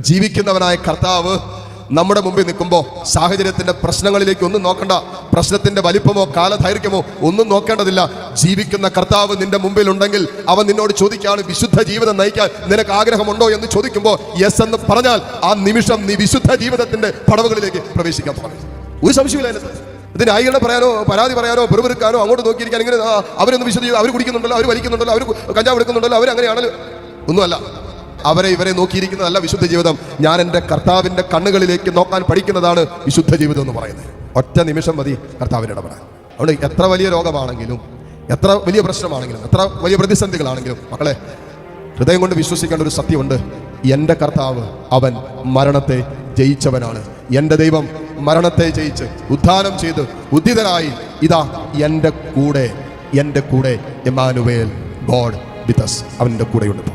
ജീവിക്കുന്നവനായ കർത്താവ് നമ്മുടെ മുമ്പിൽ നിൽക്കുമ്പോൾ സാഹചര്യത്തിന്റെ പ്രശ്നങ്ങളിലേക്ക് ഒന്നും നോക്കണ്ട. പ്രശ്നത്തിന്റെ വലിപ്പമോ കാലദൈർഘ്യമോ ഒന്നും നോക്കേണ്ടതില്ല. ജീവിക്കുന്ന കർത്താവ് നിന്റെ മുമ്പിൽ ഉണ്ടെങ്കിൽ അവൻ നിന്നോട് ചോദിക്കുകയാണ്, വിശുദ്ധ ജീവിതം നയിക്കാൻ നിനക്ക് ആഗ്രഹമുണ്ടോ എന്ന് ചോദിക്കുമ്പോൾ യെസ് എന്ന് പറഞ്ഞാൽ ആ നിമിഷം നീ വിശുദ്ധ ജീവിതത്തിന്റെ പടവുകളിലേക്ക് പ്രവേശിക്കാൻ തുടങ്ങും. ഒരു സംശയമില്ല അതിനകത്ത്. ഇതിന് ആയികളെ പറയാനോ പരാതി പറയാനോ പെറുപെറുക്കാനോ അങ്ങോട്ട് നോക്കിയിരിക്കാൻ ഇങ്ങനെ അവരൊന്ന് വിശുദ്ധ അവർ കുടിക്കുന്നുണ്ടല്ലോ, അവർ വലിക്കുന്നുണ്ടല്ലോ, അവർ കഞ്ചാവ് എടുക്കുന്നുണ്ടല്ലോ, അവരങ്ങനെയാണല്ലോ. ഒന്നുമല്ല. അവരെ ഇവരെ നോക്കിയിരിക്കുന്നതല്ല വിശുദ്ധ ജീവിതം. ഞാൻ എൻ്റെ കർത്താവിൻ്റെ കണ്ണുകളിലേക്ക് നോക്കാൻ പഠിക്കുന്നതാണ് വിശുദ്ധ ജീവിതം എന്ന് പറയുന്നത്. ഒറ്റ നിമിഷം മതി കർത്താവിൻ്റെ ഇടപെടാൻ. അതുകൊണ്ട് എത്ര വലിയ രോഗമാണെങ്കിലും, എത്ര വലിയ പ്രശ്നമാണെങ്കിലും, എത്ര വലിയ പ്രതിസന്ധികളാണെങ്കിലും മക്കളെ, ഹൃദയം കൊണ്ട് വിശ്വസിക്കേണ്ട ഒരു സത്യമുണ്ട്. എൻ്റെ കർത്താവ് അവൻ മരണത്തെ ജയിച്ചവനാണ്. എൻ്റെ ദൈവം മരണത്തെ ജയിച്ച് ഉദ്ധാനം ചെയ്ത് ഉദ്ധിതനായി ഇതാ എൻ്റെ കൂടെ എമ്മാനുവേൽ, ഗോഡ് വിത്ത് us, അവൻ്റെ കൂടെയുണ്ട്.